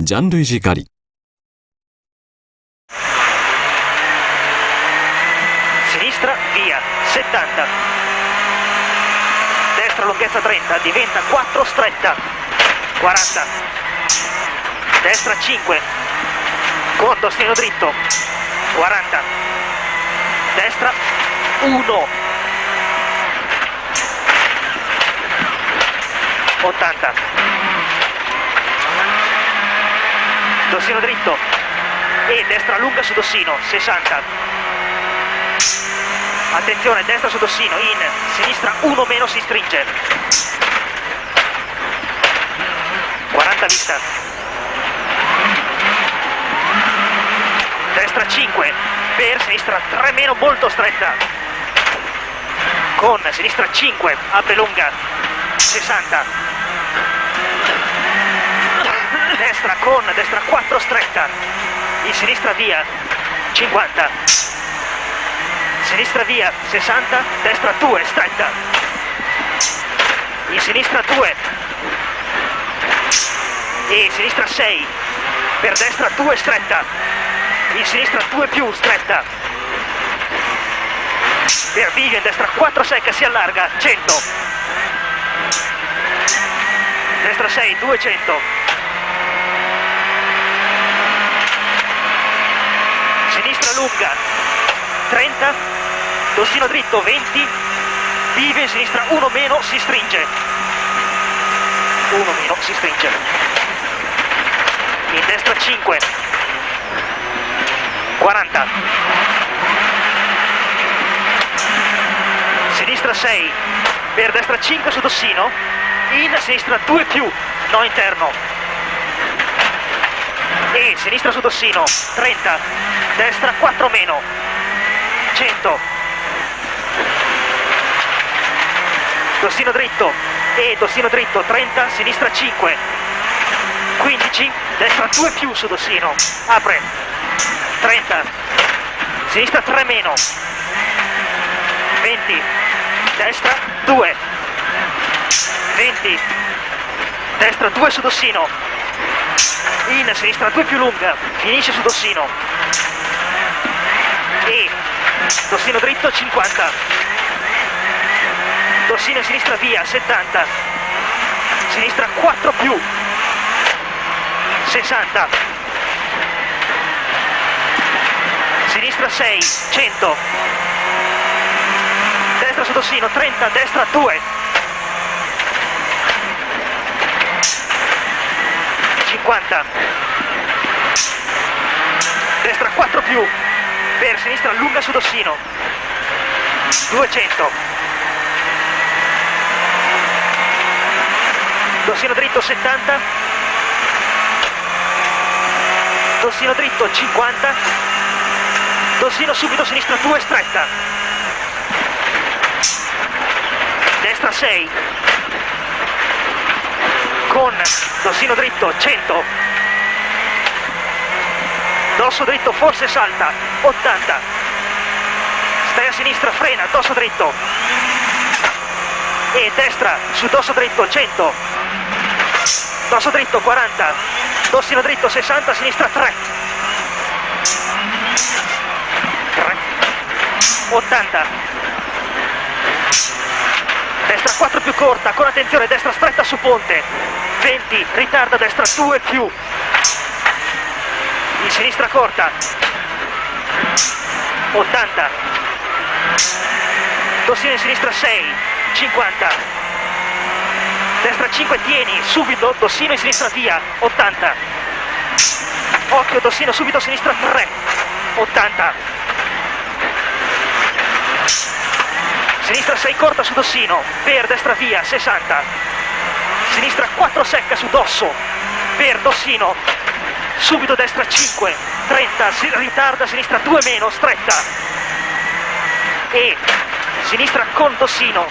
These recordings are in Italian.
Gianluigi Cari. Sinistra, via, 70. Destra, lunghezza 30, diventa 4, stretta, 40. Destra 5, con destino dritto, 40. Destra 1, 80. Dossino dritto e destra lunga su dossino, 60. Attenzione, destra su dossino, in, sinistra 1 meno si stringe. 40 vista. Destra 5, per sinistra 3 meno molto stretta. Con sinistra 5, apre lunga, 60. Destra con destra 4 stretta. In sinistra via, 50. Sinistra via, 60, destra 2, stretta. In sinistra 2. E sinistra 6. Per destra 2, stretta. In sinistra 2 più, stretta. Per bivio in destra 4 secca, si allarga, 100. Destra 6, 200. Sinistra lunga, 30. Dossino dritto 20, vive in sinistra 1 meno, si stringe. 1 meno, si stringe. In destra 5, 40. Sinistra 6, per destra 5 su dossino, in sinistra 2 più, no interno. E sinistra su dossino, 30, destra 4 meno, 100. Dossino dritto e dossino dritto 30, sinistra 5, 15, destra 2 più su dossino, apre, 30, sinistra 3 meno, 20, destra 2, 20, destra 2 su dossino, in sinistra 2 più lunga, finisce su dossino, e dossino dritto 50. Dossino in sinistra via, 70. Sinistra 4 più, 60. Sinistra 6, 100. Destra su dossino, 30, destra 2. 50. Destra 4 più, per sinistra lunga su dossino, 200. Dossino dritto 70, dossino dritto 50, dossino subito sinistra 2 stretta, destra 6, con dossino dritto 100, dosso dritto forse salta, 80, stai a sinistra, frena, dosso dritto, e destra su dosso dritto 100, dosso dritto 40, dossino dritto 60, sinistra 3, 80, destra 4 più corta, con attenzione, destra stretta su ponte, 20, ritarda, destra 2 più, in sinistra corta, 80, dossino in sinistra 6, 50, destra 5 tieni, subito, dossino in sinistra via, 80. Occhio, dossino subito sinistra 3, 80. Sinistra 6 corta su dossino, per destra via, 60. Sinistra 4 secca su dosso, per dossino, subito destra 5, 30, ritarda, sinistra 2 meno, stretta. E sinistra con dossino,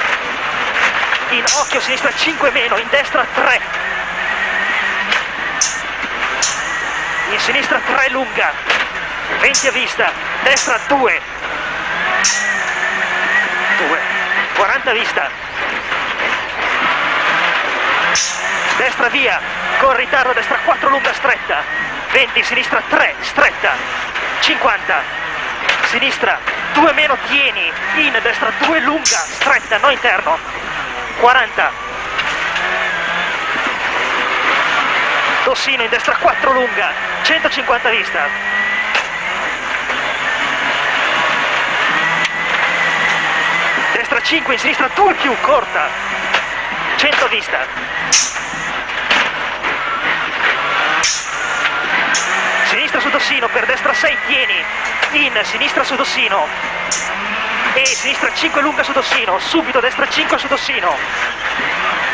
in occhio sinistra 5 meno, in destra 3, in sinistra 3 lunga, 20 a vista, destra 2, 40 a vista, destra via, con ritardo, destra 4 lunga stretta, 20, sinistra 3, stretta, 50, sinistra 2 meno, tieni, in, destra 2, lunga, stretta, no interno, 40, dossino, in destra 4, lunga, 150 vista, destra 5, in sinistra 2 più, corta, 100 vista, sinistra su dossino, per destra 6, tieni, in, sinistra su dossino, e sinistra 5 lunga su dossino, subito destra 5 su dossino,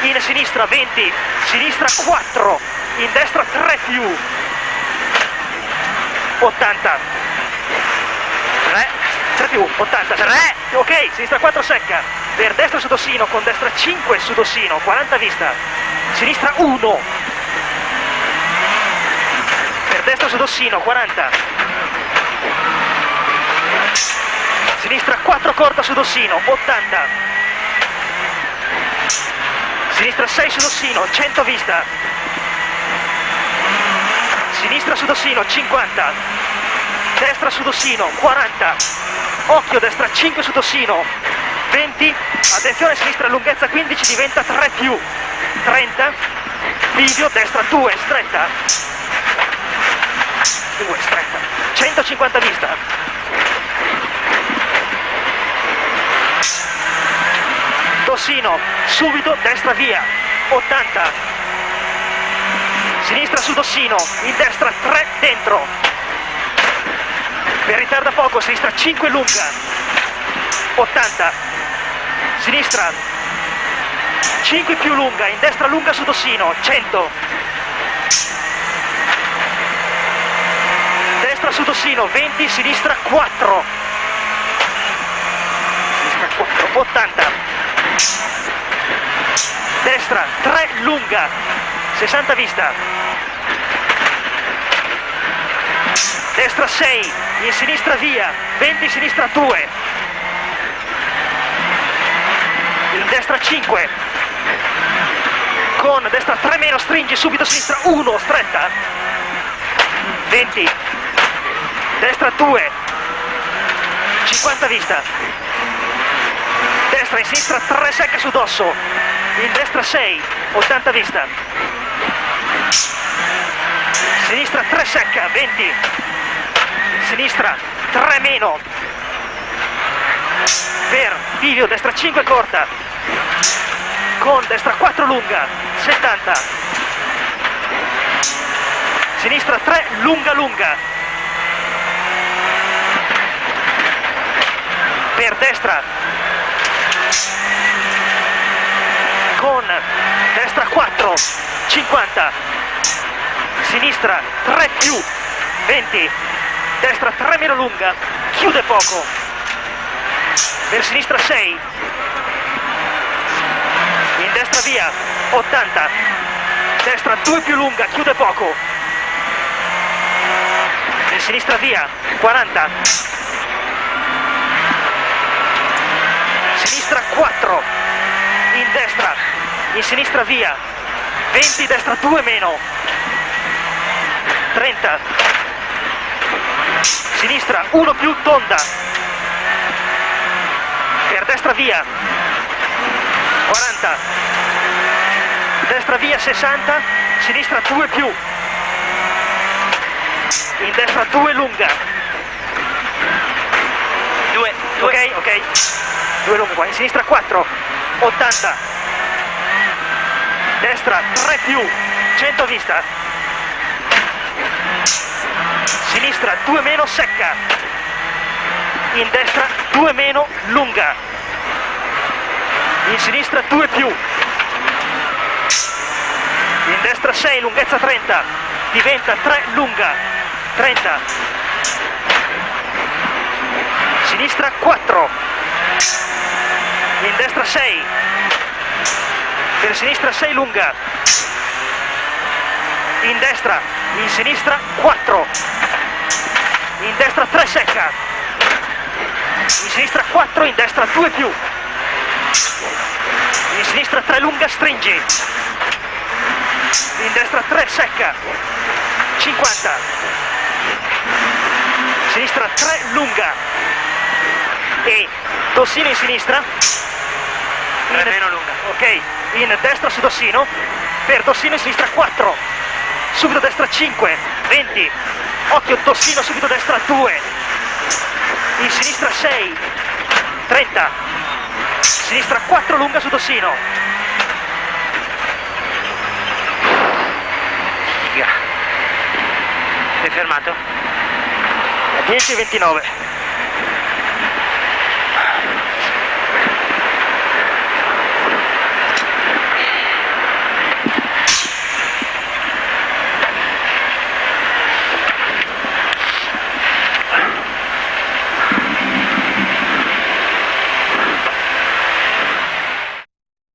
in sinistra 20, sinistra 4, in destra 3 più, 80, 3 più, 80, 3, ok, sinistra 4 secca, per destra su dossino, con destra 5 su dossino, 40 vista, sinistra 1, per destra su dossino, 40, sinistra 4 corta su dossino, 80, sinistra 6 su dossino, 100 vista, sinistra su dossino, 50, destra su dossino, 40, occhio, destra 5 su dossino, 20, attenzione, sinistra lunghezza 15, diventa 3 più, 30, bivio, destra 2, stretta, 2, stretta, 150 vista, dossino, subito, destra via, 80, sinistra su dossino, in destra 3 dentro, per ritarda poco, sinistra 5 lunga, 80, sinistra 5 più lunga, in destra lunga su dossino, 100, destra su dossino, 20, sinistra 4, sinistra 4, 80, destra 3 lunga, 60 vista, destra 6, in sinistra via, 20, sinistra 2, in destra 5, con destra 3 meno, stringi, subito sinistra 1, stretta, 20, destra 2, 50 vista, destra in sinistra 3 secca su dosso, in destra 6, 80 vista, sinistra 3 secca, 20, sinistra 3 meno, per bivio, destra 5 corta, con destra 4 lunga, 70, sinistra 3 lunga lunga, per destra, con destra 4, 50, sinistra 3 più, 20, destra 3 meno lunga, chiude poco, per sinistra 6, in destra via, 80, destra 2 più lunga, chiude poco, in sinistra via, 40, sinistra 4, in destra, in sinistra via, 20, destra 2 meno, 30, sinistra 1 più tonda, per destra via, 40, destra via 60, sinistra 2 più, in destra 2 lunga, 2, ok, 2 lunga qua, in sinistra 4, 80, destra 3 più, 100 vista, sinistra 2 meno secca, in destra 2 meno lunga, in sinistra 2 più, in destra 6 lunghezza 30, diventa 3 lunga, 30, sinistra 4, in destra 6, per sinistra 6 lunga, in destra, in sinistra 4, in destra 3 secca, in sinistra 4, in destra 2 più, in sinistra 3 lunga, stringi, in destra 3 secca, 50, sinistra 3 lunga e Dossino in sinistra, 3 meno lunga. ok, in destra su Dossino, per Dossino in sinistra 4, subito destra 5, 20, occhio Dossino subito destra 2, in sinistra 6, 30, sinistra 4 lunga su Dossino. Sei fermato? A 10:29.